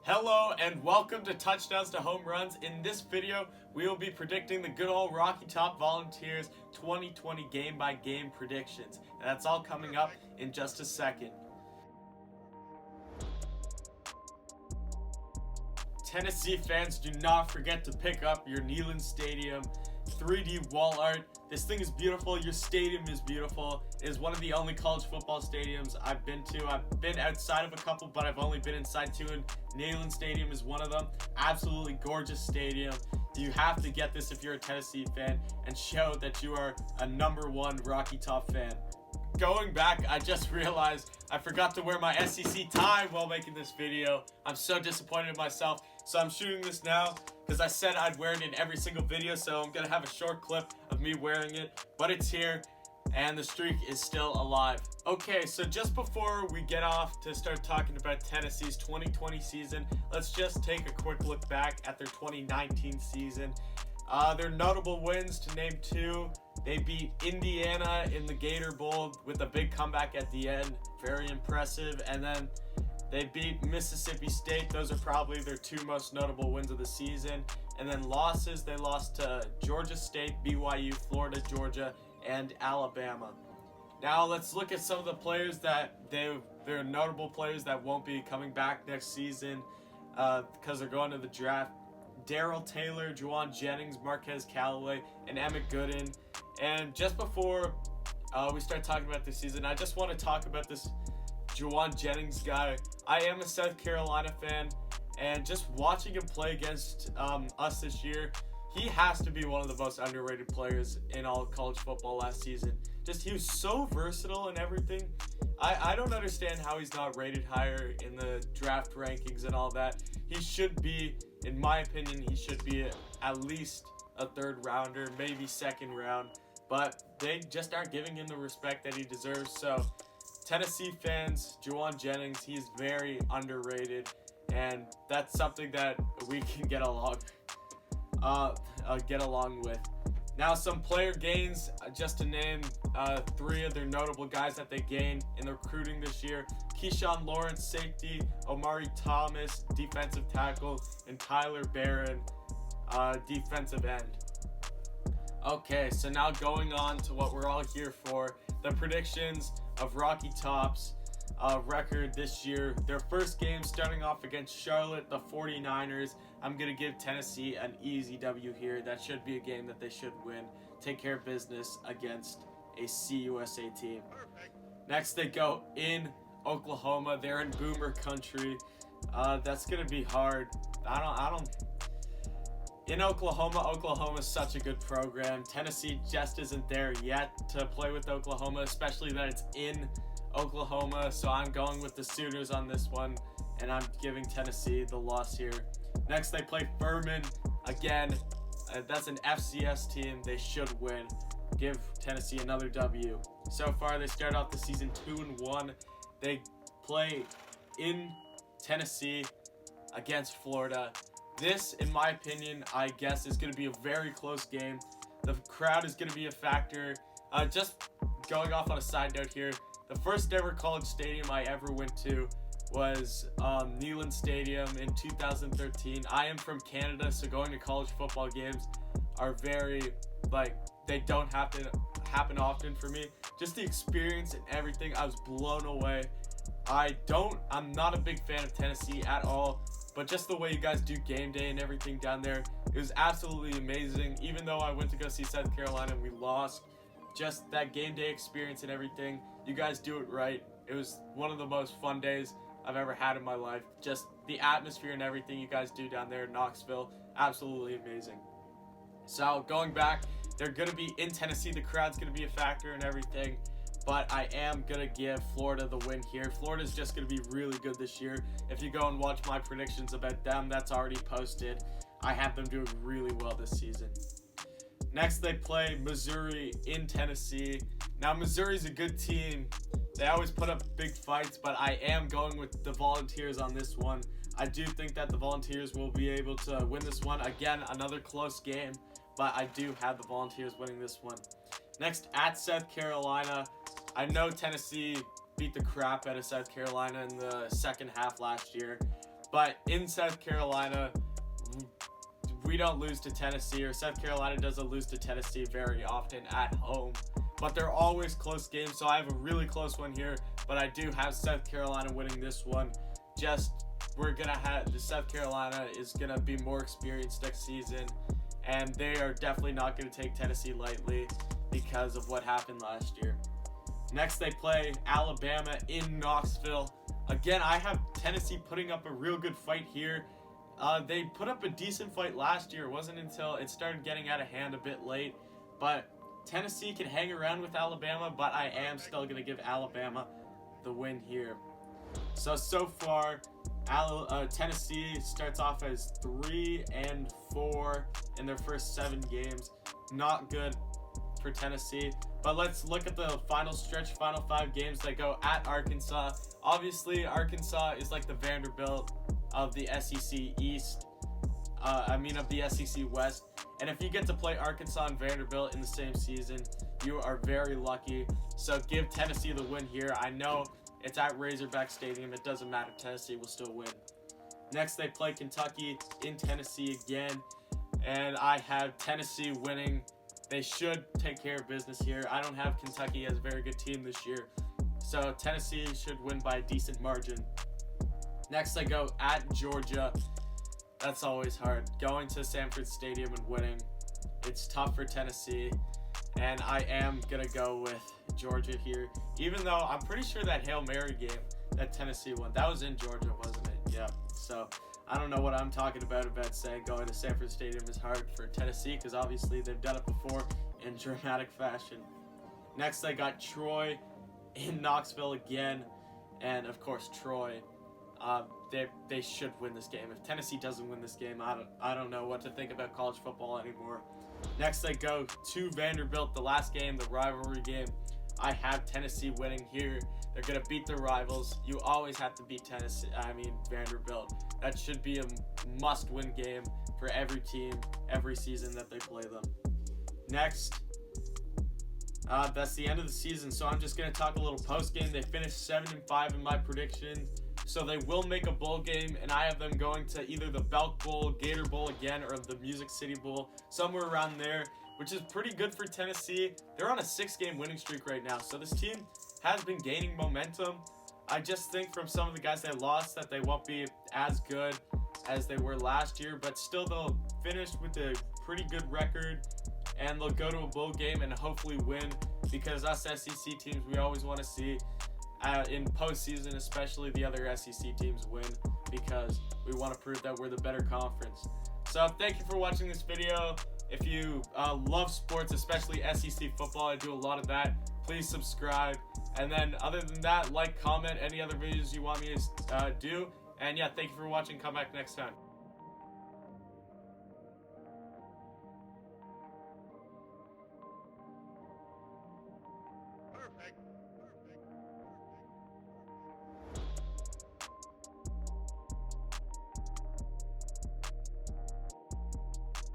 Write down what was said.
Hello and welcome to Touchdowns to Home Runs. In this video, we will be predicting the good old Rocky Top Volunteers 2020 game-by-game predictions. And that's all coming up in just a second. Tennessee fans, do not forget to pick up your Neyland Stadium 3D wall art. This thing is beautiful. Your stadium is beautiful. It is one of the only college football stadiums I've been to. I've been outside of a couple, but I've only been inside two, and Neyland Stadium is one of them. Absolutely gorgeous stadium. You have to get this if you're a Tennessee fan and show that you are a #1 Rocky Top fan. Going back, I just realized I forgot to wear my SEC tie while making this video. I'm so disappointed in myself. So I'm shooting this now because I said I'd wear it in every single video. So I'm going to have a short clip of me wearing it. But it's here and the streak is still alive. Okay, so just before we get off to start talking about Tennessee's 2020 season, let's just take a quick look back at their 2019 season. Their notable wins, to name two: they beat Indiana in the Gator Bowl with a big comeback at the end. Very impressive. And then they beat Mississippi State. Those are probably their two most notable wins of the season. And then losses, they lost to Georgia State, BYU, Florida, Georgia, and Alabama. Now let's look at some of the players that they're notable players that won't be coming back next season because they're going to the draft. Darrell Taylor, Juwan Jennings, Marquez Callaway, and Emmett Gooden. And just before we start talking about this season, I just want to talk about this Juwan Jennings guy. I am a South Carolina fan, and just watching him play against us this year, he has to be one of the most underrated players in all of college football last season. He was so versatile and everything. I don't understand how he's not rated higher in the draft rankings and all that. He should be, in my opinion, he should be at least a third rounder, maybe second round. But they just aren't giving him the respect that he deserves. So Tennessee fans, Juwan Jennings, he's very underrated. And that's something that we can get along with. Now, some player gains, just to name three of their notable guys that they gained in the recruiting this year: Keyshawn Lawrence, safety; Omari Thomas, defensive tackle; and Tyler Barron, defensive end. Okay, so now going on to what we're all here for, the predictions of Rocky Top's record this year. Their first game starting off against Charlotte, the 49ers. I'm going to give Tennessee an easy W here. That should be a game that they should win. Take care of business against a CUSA team. Next, they go in Oklahoma. They're in Boomer country. That's going to be hard. In Oklahoma's such a good program. Tennessee just isn't there yet to play with Oklahoma, especially that it's in Oklahoma. So I'm going with the Sooners on this one, and I'm giving Tennessee the loss here. Next, they play Furman again. That's an FCS team. They should win. Give Tennessee another W. So far, they start off the season 2-1. They play in Tennessee against Florida. This, in my opinion, I guess is going to be a very close game. The crowd is going to be a factor. Just going off on a side note here, the first ever college stadium I ever went to was Neyland Stadium in 2013. I am from Canada, so going to college football games are they don't have to happen often for me. Just the experience and everything, I was blown away. I'm not a big fan of Tennessee at all, but just the way you guys do game day and everything down there, it was absolutely amazing. Even though I went to go see South Carolina and we lost, just that game day experience and everything, you guys do it right. It was one of the most fun days I've ever had in my life. Just the atmosphere and everything you guys do down there in Knoxville, absolutely amazing. So going back, they're going to be in Tennessee. The crowd's going to be a factor and everything, but I am going to give Florida the win here. Florida's just going to be really good this year. If you go and watch my predictions about them, that's already posted. I have them doing really well this season. Next, they play Missouri in Tennessee. Now, Missouri's a good team. They always put up big fights, but I am going with the Volunteers on this one. I do think that the Volunteers will be able to win this one. Again, another close game, but I do have the Volunteers winning this one. Next, at South Carolina. I know Tennessee beat the crap out of South Carolina in the second half last year, But in South Carolina, we don't lose to Tennessee, or South Carolina doesn't lose to Tennessee very often at home. But they're always close games, so I have a really close one here. But I do have South Carolina winning this one. The South Carolina is gonna be more experienced next season, and they are definitely not gonna take Tennessee lightly because of what happened last year. Next, they play Alabama in Knoxville. Again, I have Tennessee putting up a real good fight here. They put up a decent fight last year. It wasn't until it started getting out of hand a bit late. But Tennessee can hang around with Alabama, but I am still going to give Alabama the win here. So far, Tennessee starts off as 3-4 in their first 7 games. Not good for Tennessee. But let's look at the final 5 games. They go at Arkansas. Obviously, Arkansas is like the Vanderbilt of the SEC East. Of the SEC West. And if you get to play Arkansas and Vanderbilt in the same season, you are very lucky. So give Tennessee the win here. I know it's at Razorback Stadium. It doesn't matter. Tennessee will still win. Next, they play Kentucky in Tennessee again. And I have Tennessee winning. They should take care of business here. I don't have Kentucky as a very good team this year. So Tennessee should win by a decent margin. Next, I go at Georgia. That's always hard. Going to Sanford Stadium and winning. It's tough for Tennessee. And I am going to go with Georgia here. Even though I'm pretty sure that Hail Mary game that Tennessee won, that was in Georgia, wasn't it? Yeah. So I don't know what I'm talking about saying going to Sanford Stadium is hard for Tennessee, because obviously they've done it before in dramatic fashion. Next, I got Troy in Knoxville again. And, of course, Troy. They should win this game. If Tennessee doesn't win this game, I don't know what to think about college football anymore. Next, I go to Vanderbilt, the last game, the rivalry game. I have Tennessee winning here. They're going to beat their rivals. You always have to beat Vanderbilt. That should be a must-win game for every team, every season that they play them. Next, that's the end of the season, so I'm just going to talk a little post-game. They finished 7-5 in my prediction. So they will make a bowl game, and I have them going to either the Belk Bowl, Gator Bowl again, or the Music City Bowl, somewhere around there, which is pretty good for Tennessee. They're on a 6-game winning streak right now, so this team has been gaining momentum. I just think from some of the guys they lost that they won't be as good as they were last year, but still they'll finish with a pretty good record, and they'll go to a bowl game and hopefully win, because us SEC teams, we always want to see in postseason, especially the other SEC teams win, because we want to prove that we're the better conference. So thank you for watching this video. If you love sports, especially SEC football, I do a lot of that. Please subscribe. And then other than that, like, comment any other videos you want me to do. And yeah, thank you for watching. Come back next time.